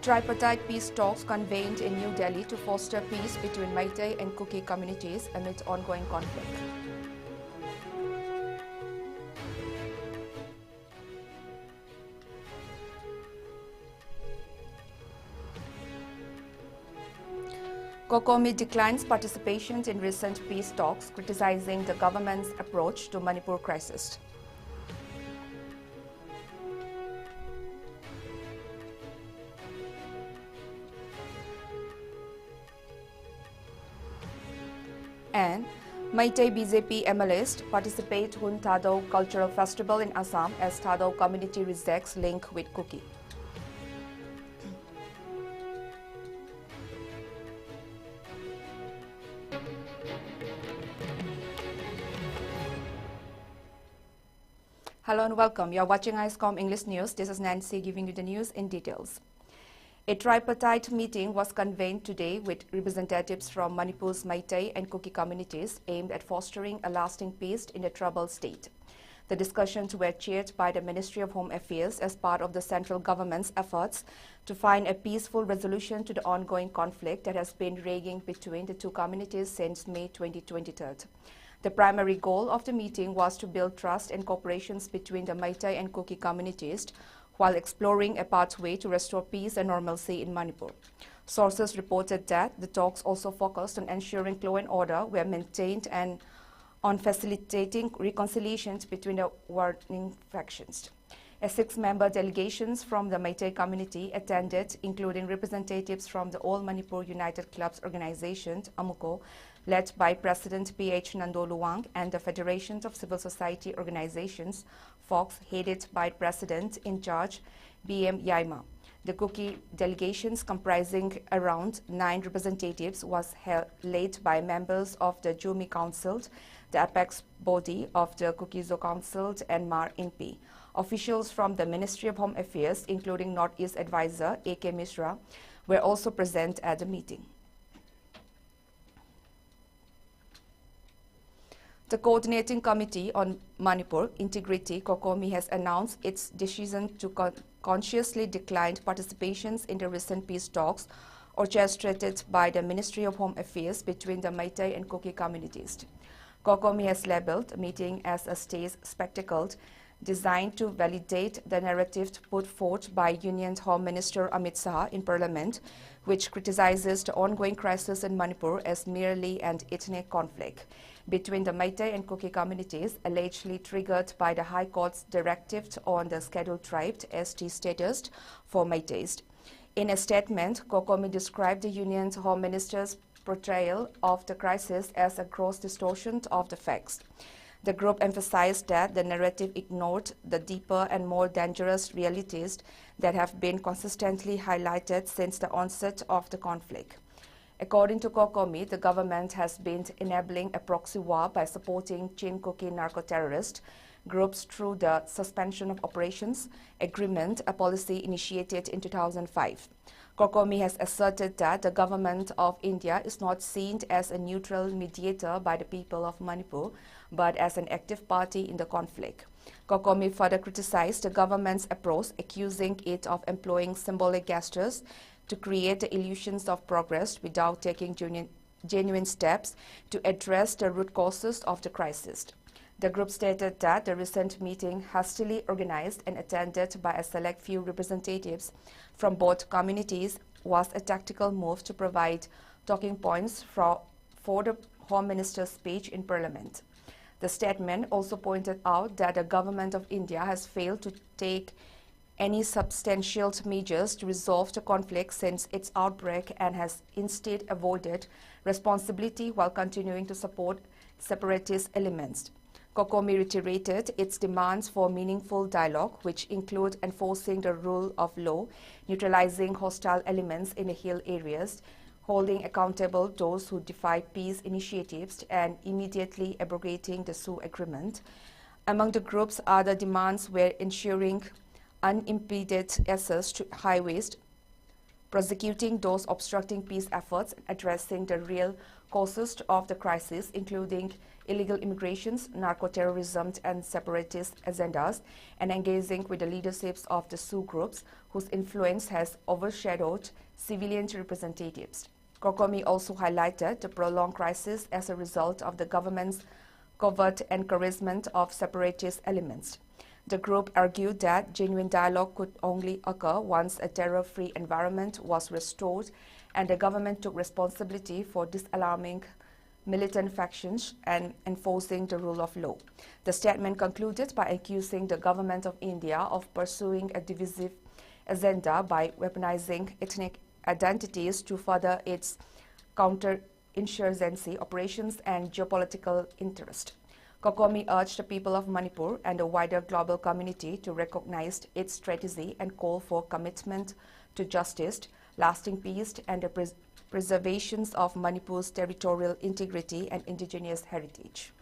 Tripartite peace talks convened in New Delhi to foster peace between Meitei and Kuki communities amid ongoing conflict. Kokomi declines participation in recent peace talks, criticizing the government's approach to Manipur crisis. And Meitei BJP MLAs participate in Tadau Cultural Festival in Assam as Tadau community rejects link with Kuki. Hello and welcome. You are watching ISCOM English News. This is Nancy giving you the news in details. A tripartite meeting was convened today with representatives from Manipur's Meitei and Kuki communities aimed at fostering a lasting peace in a troubled state. The discussions were chaired by the Ministry of Home Affairs as part of the central government's efforts to find a peaceful resolution to the ongoing conflict that has been raging between the two communities since May 2023. The primary goal of the meeting was to build trust and cooperation between the Meitei and Kuki communities while exploring a pathway to restore peace and normalcy in Manipur. Sources reported that the talks also focused on ensuring law and order were maintained and on facilitating reconciliations between the warring factions. A 6-member delegation from the Meitei community attended, including representatives from the All Manipur United Clubs Organization, AMUCO, led by President P.H. Nando Luwang, and the Federation of Civil Society Organizations, FOX, headed by President in charge B.M. Yaima. The Kuki delegations, comprising around 9 representatives, was led by members of the Jumi Council, the apex body of the Kukizo Council, and Mar Inpi. Officials from the Ministry of Home Affairs, including Northeast Advisor A.K. Mishra, were also present at the meeting. The Coordinating Committee on Manipur Integrity, Kokomi, has announced its decision to consciously decline participation in the recent peace talks orchestrated by the Ministry of Home Affairs between the Meitei and Kuki communities. Kokomi has labeled the meeting as a stage spectacle designed to validate the narrative put forth by Union Home Minister Amit Shah in Parliament, which criticizes the ongoing crisis in Manipur as merely an ethnic conflict between the Meitei and Kuki communities, allegedly triggered by the High Court's directive on the scheduled tribe ST status for Meiteis. In a statement, Kokomi described the Union's Home Minister's portrayal of the crisis as a gross distortion of the facts. The group emphasized that the narrative ignored the deeper and more dangerous realities that have been consistently highlighted since the onset of the conflict. According to Kokomi, the government has been enabling a proxy war by supporting Chin Kuki narco-terrorist groups through the suspension of operations agreement, a policy initiated in 2005. Kokomi has asserted that the government of India is not seen as a neutral mediator by the people of Manipur, but as an active party in the conflict. Kokomi further criticized the government's approach, accusing it of employing symbolic gestures to create the illusions of progress without taking genuine steps to address the root causes of the crisis. The group stated that the recent meeting, hastily organized and attended by a select few representatives from both communities, was a tactical move to provide talking points for the Home Minister's speech in Parliament. The statement also pointed out that the government of India has failed to take any substantial measures to resolve the conflict since its outbreak and has instead avoided responsibility while continuing to support separatist elements. Kokomi reiterated its demands for meaningful dialogue, which include enforcing the rule of law, neutralizing hostile elements in the hill areas, holding accountable those who defy peace initiatives, and immediately abrogating the Sioux Agreement. Among the group's other demands were ensuring unimpeded access to highways, prosecuting those obstructing peace efforts, addressing the real causes of the crisis, including illegal immigrations, narco-terrorism, and separatist agendas, and engaging with the leaderships of the Sioux groups whose influence has overshadowed civilian representatives. COCOMI also highlighted the prolonged crisis as a result of the government's covert encouragement of separatist elements. The group argued that genuine dialogue could only occur once a terror-free environment was restored, and the government took responsibility for disalarming militant factions and enforcing the rule of law. The statement concluded by accusing the government of India of pursuing a divisive agenda by weaponizing ethnic identities to further its counter-insurgency operations and geopolitical interest. COCOMI urged the people of Manipur and the wider global community to recognize its strategy and call for commitment to justice, lasting peace, and the preservation of Manipur's territorial integrity and indigenous heritage.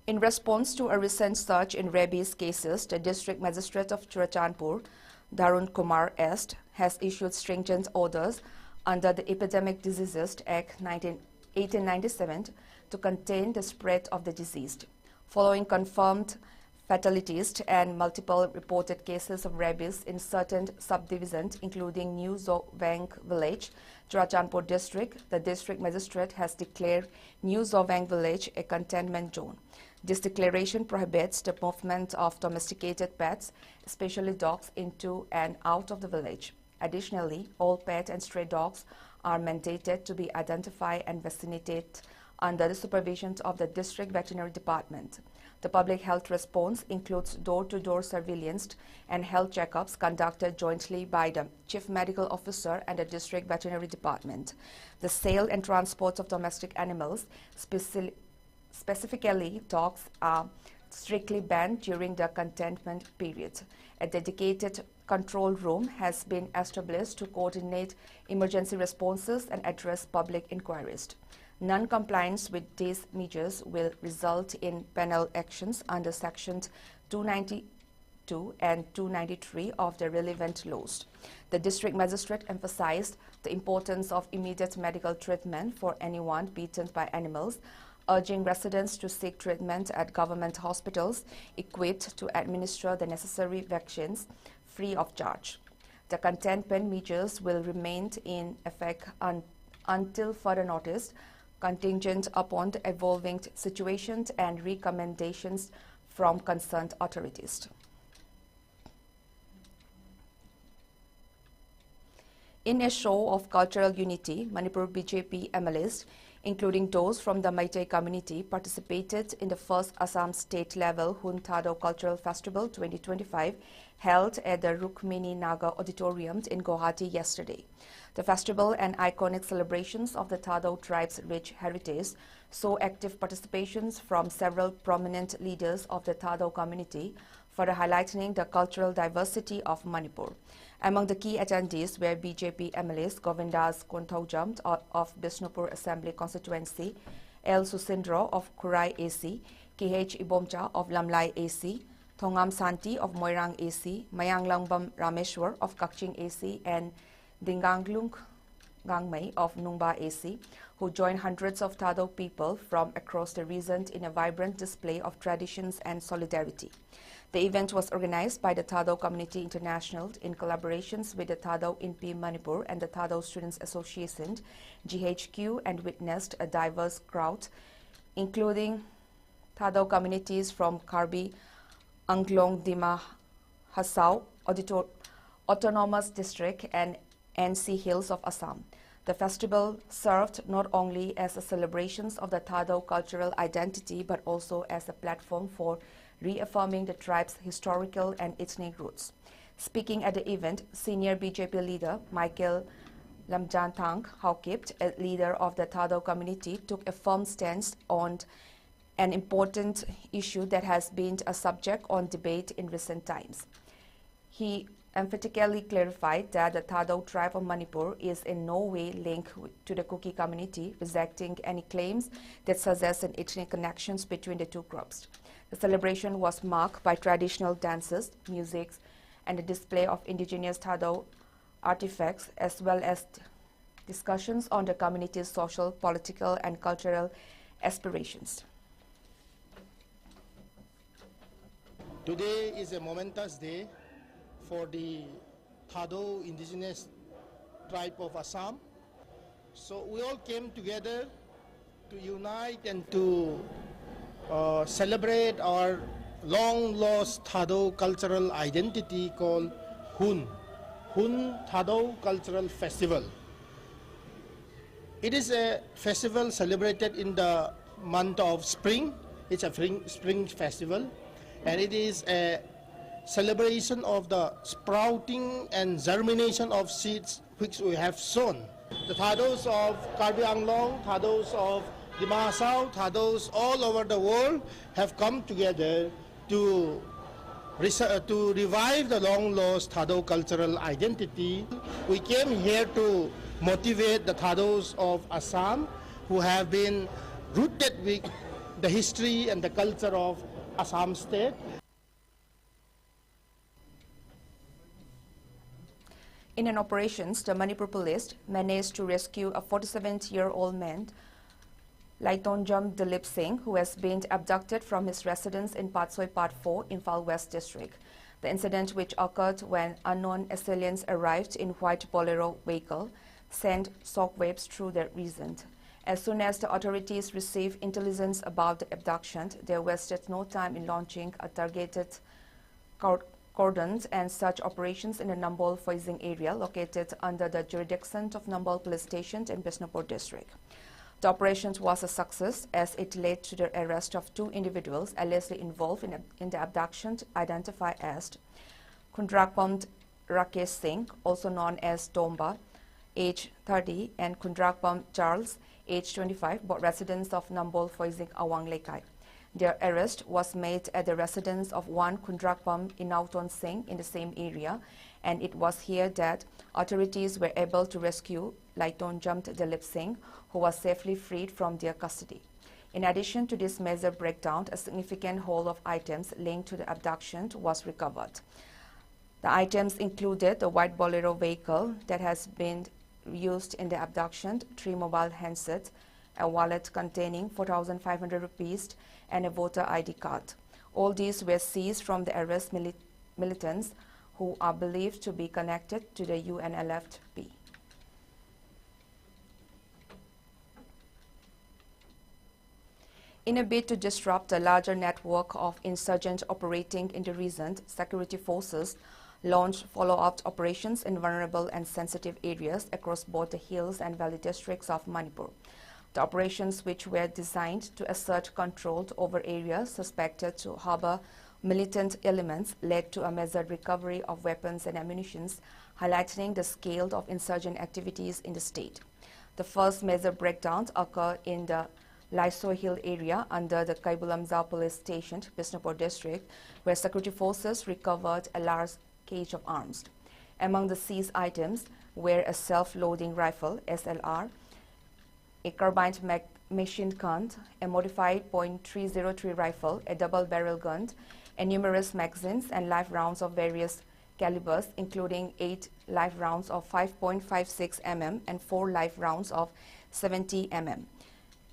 In response to a recent surge in rabies cases, the District Magistrate of Churachandpur, Darun Kumar S., has issued stringent orders under the Epidemic Diseases Act 1897 to contain the spread of the disease. Following confirmed fatalities and multiple reported cases of rabies in certain subdivisions, including New Zovang Village, Churachandpur District, the District Magistrate has declared New Zovang Village a containment zone. This declaration prohibits the movement of domesticated pets, especially dogs, into and out of the village. Additionally, all pet and stray dogs are mandated to be identified and vaccinated under the supervision of the District Veterinary Department. The public health response includes door-to-door surveillance and health checkups conducted jointly by the Chief Medical Officer and the District Veterinary Department. The sale and transport of domestic animals, specifically dogs, are strictly banned during the containment period. A dedicated control room has been established to coordinate emergency responses and address public inquiries. Non-compliance with these measures will result in penal actions under Sections 292 and 293 of the relevant laws. The District Magistrate emphasized the importance of immediate medical treatment for anyone bitten by animals, urging residents to seek treatment at government hospitals equipped to administer the necessary vaccines free of charge. The containment measures will remain in effect until further notice, contingent upon the evolving situations and recommendations from concerned authorities. In a show of cultural unity, Manipur BJP MLAs, including those from the Meitei community, participated in the first Assam state-level Hun Thado Cultural Festival 2025 held at the Rukmini Naga Auditorium in Guwahati yesterday. The festival and iconic celebrations of the Thado tribe's rich heritage saw active participations from several prominent leaders of the Thado community, further highlighting the cultural diversity of Manipur. Among the key attendees were BJP MLAs Govindas Konthaujam of Bishnupur Assembly Constituency, L. Susindro of Kurai AC, KH Ibomcha of Lamlai AC, Thongam Santi of Moirang AC, Mayanglangbam Rameshwar of Kakching AC, and Dinganglung Gangmei of Nungba AC, who joined hundreds of Thado people from across the region in a vibrant display of traditions and solidarity. The event was organized by the Thado Community International in collaborations with the Thado INPI Manipur and the Thado Students Association, GHQ, and witnessed a diverse crowd, including Thado communities from Karbi, Anglong, Dima, Hasao, Autonomous District, and NC Hills of Assam. The festival served not only as a celebration of the Thado cultural identity, but also as a platform for reaffirming the tribe's historical and ethnic roots. Speaking at the event, senior BJP leader Michael Lamjanthang Haukip, a leader of the Thado community, took a firm stance on an important issue that has been a subject on debate in recent times. He emphatically clarified that the Thado tribe of Manipur is in no way linked to the Kuki community, rejecting any claims that suggest an ethnic connections between the two groups. The celebration was marked by traditional dances, music, and a display of indigenous Thado artifacts, as well as discussions on the community's social, political, and cultural aspirations. Today is a momentous day for the Thado indigenous tribe of Assam. So we all came together to unite and to celebrate our long-lost Thado cultural identity called Hun Thado Cultural Festival. It is a festival celebrated in the month of spring. It's a spring festival, and it is a celebration of the sprouting and germination of seeds which we have sown. The Thados of Karbi Anglong, Thados of the Mahasau, Thados all over the world have come together to revive the long-lost Thado cultural identity. We came here to motivate the Thados of Assam who have been rooted with the history and the culture of Assam state. In an operation, the Manipur police managed to rescue a 47-year-old man, Laitonjam Dilip Singh, who has been abducted from his residence in Patsoi Part 4, Imphal West District. The incident, which occurred when unknown assailants arrived in white Bolero vehicle, sent shockwaves through the region. As soon as the authorities received intelligence about the abduction, they wasted no time in launching a targeted cordons and search operations in the Nambol Foizing area located under the jurisdiction of Nambol Police Station in Bishnupur District. The operation was a success as it led to the arrest of 2 individuals allegedly involved in the abduction, identified as Kundrakpam Rakesh Singh, also known as Tomba, age 30, and Kundrakpam Charles, age 25, both residents of Nambol Foizing Awang Lekai. Their arrest was made at the residence of one Kundrakpam Inauton Singh in the same area, and it was here that authorities were able to rescue Laitonjam Dilip Singh, who was safely freed from their custody. In addition to this major breakdown, a significant haul of items linked to the abduction was recovered. The items included the white Bolero vehicle that has been used in the abduction, 3 mobile handsets, a wallet containing 4,500 rupees, and a voter ID card. All these were seized from the arrest militants who are believed to be connected to the UNLFP. In a bid to disrupt the larger network of insurgents operating in the region, security forces launched follow-up operations in vulnerable and sensitive areas across both the hills and valley districts of Manipur. The operations, which were designed to assert control over areas suspected to harbor militant elements, led to a measured recovery of weapons and ammunition, highlighting the scale of insurgent activities in the state. The first major breakdowns occurred in the Laiso Hill area under the Kaibulamzao police station, Bishnupur district, where security forces recovered a large cache of arms. Among the seized items were a self-loading rifle, SLR, a carbine machine gun, a modified .303 rifle, a double-barrel gun, and numerous magazines and live rounds of various calibers, including 8 live rounds of 5.56 mm and 4 live rounds of 70 mm.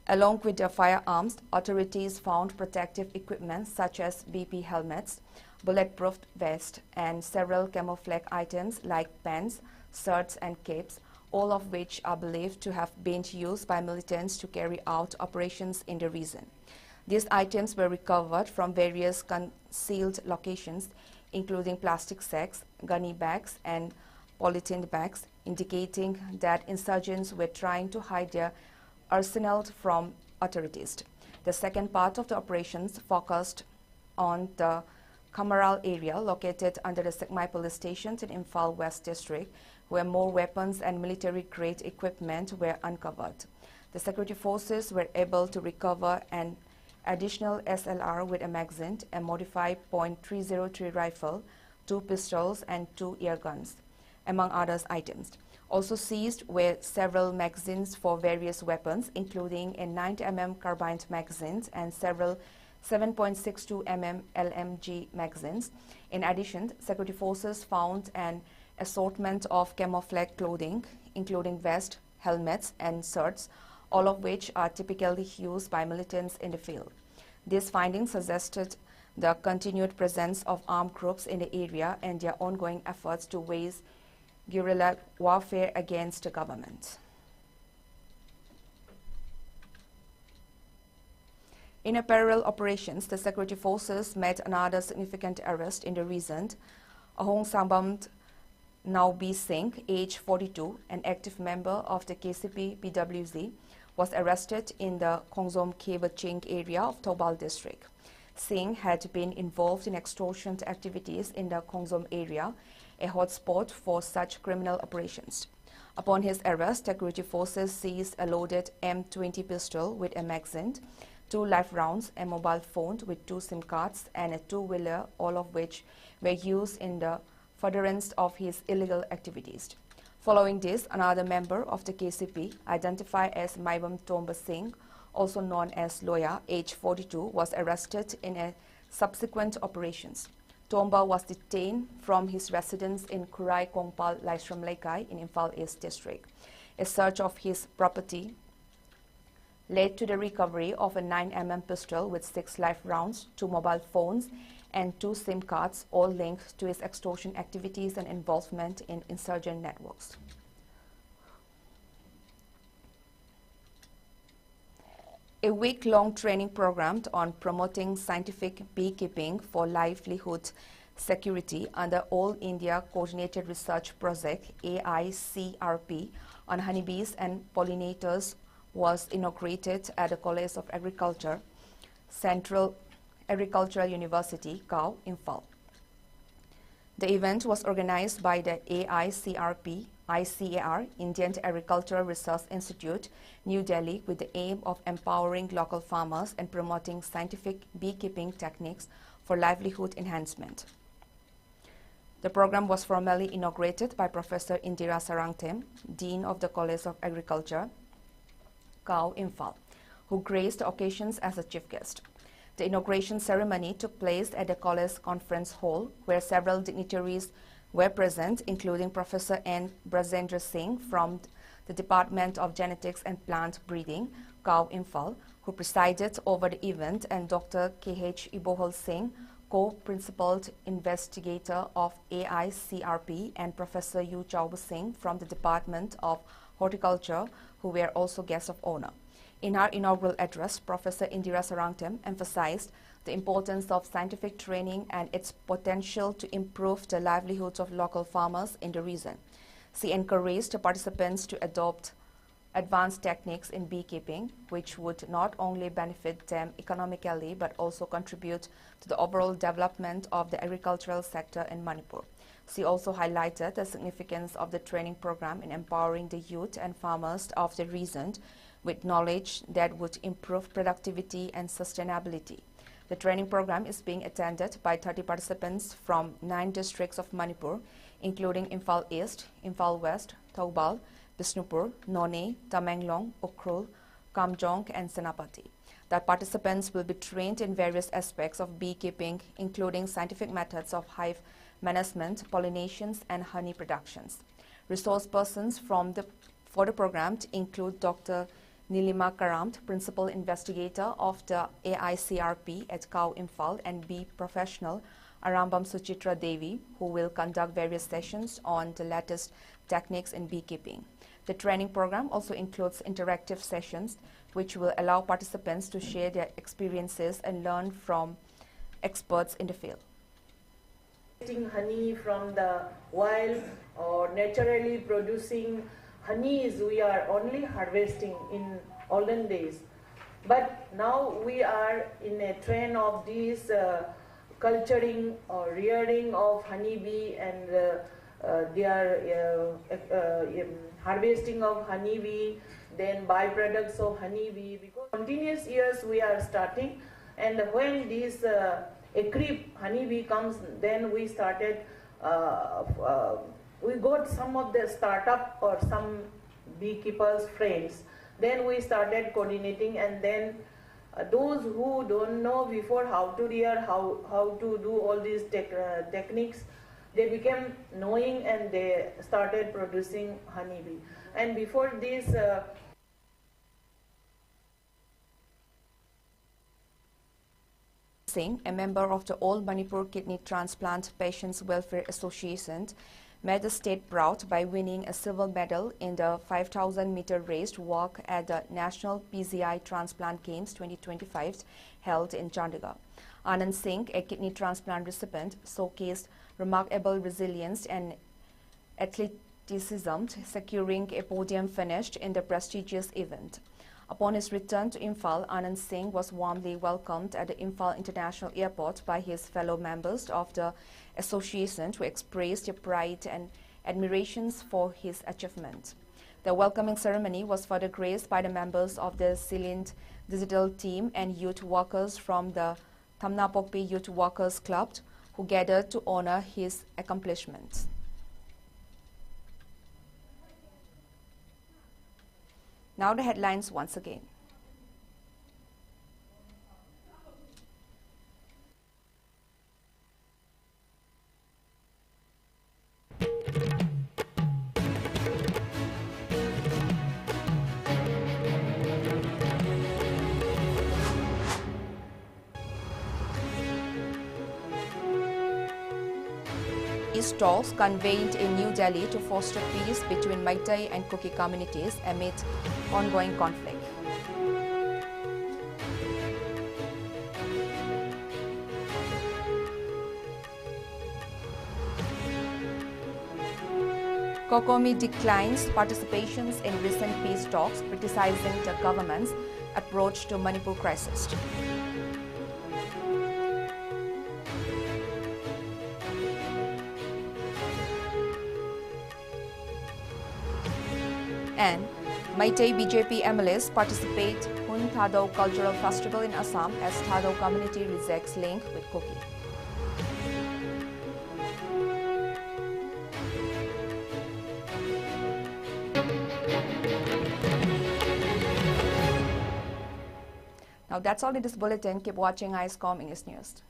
Along with the firearms, authorities found protective equipment such as BP helmets, bulletproof vests, and several camouflage items like pants, shirts, and capes, all of which are believed to have been used by militants to carry out operations in the region. These items were recovered from various concealed locations, including plastic sacks, gunny bags, and polythene bags, indicating that insurgents were trying to hide their arsenal from authorities. The second part of the operations focused on the Kamaral area located under the Sekmai police station in Imphal West District, where more weapons and military-grade equipment were uncovered. The security forces were able to recover an additional SLR with a magazine, a modified .303 rifle, 2 pistols, and 2 air guns, among other items. Also seized were several magazines for various weapons, including a 9 mm carbine magazine and several 7.62 mm LMG magazines. In addition, security forces found an assortment of camouflage clothing, including vests, helmets, and shirts, all of which are typically used by militants in the field. These findings suggested the continued presence of armed groups in the area and their ongoing efforts to wage guerrilla warfare against the government. In a parallel operations, the security forces made another significant arrest in the region. Ahong Sambam Naubi Singh, age 42, an active member of the KCP PWZ, was arrested in the Khongsom Khebaching area of Thoubal district. Singh had been involved in extortion activities in the Khongsom area, a hotspot for such criminal operations. Upon his arrest, security forces seized a loaded M20 pistol with a magazine, 2 live rounds, a mobile phone with 2 SIM cards, and a 2-wheeler, all of which were used in the furtherance of his illegal activities. Following this, another member of the KCP, identified as Maibam Tomba Singh, also known as Loya, age 42, was arrested in a subsequent operations. Tomba was detained from his residence in Kurai Kongpal Laisram Lekai in Imphal East District. A search of his property led to the recovery of a 9 mm pistol with 6 live rounds, 2 mobile phones, and 2 SIM cards, all linked to his extortion activities and involvement in insurgent networks. A week-long training program on promoting scientific beekeeping for livelihood security under All India Coordinated Research Project AICRP on honeybees and pollinators was inaugurated at the College of Agriculture, Central Agricultural University, KAU, Imphal. The event was organized by the AICRP, ICAR, Indian Agricultural Research Institute, New Delhi, with the aim of empowering local farmers and promoting scientific beekeeping techniques for livelihood enhancement. The program was formally inaugurated by Professor Indira Sarangtem, Dean of the College of Agriculture, KAU, Imphal, who graced the occasions as a chief guest. The inauguration ceremony took place at the college conference hall, where several dignitaries were present, including Professor N. Brajendra Singh from the Department of Genetics and Plant Breeding, KAU, Imphal, who presided over the event, and Dr. K.H. Ibohal Singh, co-principal investigator of AICRP, and Professor U. Chauba Singh from the Department of Horticulture, who were also guests of honor. In her inaugural address, Professor Indira Sarangtem emphasized the importance of scientific training and its potential to improve the livelihoods of local farmers in the region. She encouraged the participants to adopt advanced techniques in beekeeping, which would not only benefit them economically but also contribute to the overall development of the agricultural sector in Manipur. She also highlighted the significance of the training program in empowering the youth and farmers of the region with knowledge that would improve productivity and sustainability. The training program is being attended by 30 participants from 9 districts of Manipur, including Imphal East, Imphal West, Thoubal, Bishnupur, None, Tamenglong, Ukhrul, Kamjong, and Senapati. The participants will be trained in various aspects of beekeeping, including scientific methods of hive management, pollinations, and honey productions. Resource persons for the program include Dr. Nilima Karamt, Principal Investigator of the AICRP at KAU, Imphal, and bee professional Arambam Suchitra Devi, who will conduct various sessions on the latest techniques in beekeeping. The training program also includes interactive sessions, which will allow participants to share their experiences and learn from experts in the field. Honey from the wild or naturally producing honeys we are only harvesting in olden days. But now we are in a trend of this culturing or rearing of honeybee and their harvesting of honeybee, then byproducts of honeybee. Because continuous years we are starting, and when this a creep honeybee comes, then we started, we got some of the startup or some beekeepers friends. Then we started coordinating, and then those who don't know before how to rear, how to do all these techniques, they became knowing and they started producing honeybee. And before this, Singh, a member of the All Manipur Kidney Transplant Patients Welfare Association, made the state proud by winning a silver medal in the 5,000-meter race walk at the National PZI Transplant Games 2025 held in Chandigarh. Anand Singh, a kidney transplant recipient, showcased remarkable resilience and athleticism, securing a podium finish in the prestigious event. Upon his return to Imphal, Anand Singh was warmly welcomed at the Imphal International Airport by his fellow members of the association who expressed their pride and admirations for his achievement. The welcoming ceremony was further graced by the members of the Silent Digital team and youth workers from the Thamnapokpi Youth Workers Club who gathered to honor his accomplishments. Now the headlines once again. Peace talks convened in New Delhi to foster peace between Meitei and Kuki communities amid ongoing conflict. Kokomi declines participations in recent peace talks, criticizing the government's approach to Manipur crisis. And Meitei BJP MLAs participate Hun Thadao Cultural Festival in Assam as Thadao community rejects link with Kuki. Now that's all in this bulletin. Keep watching ISCOM English News.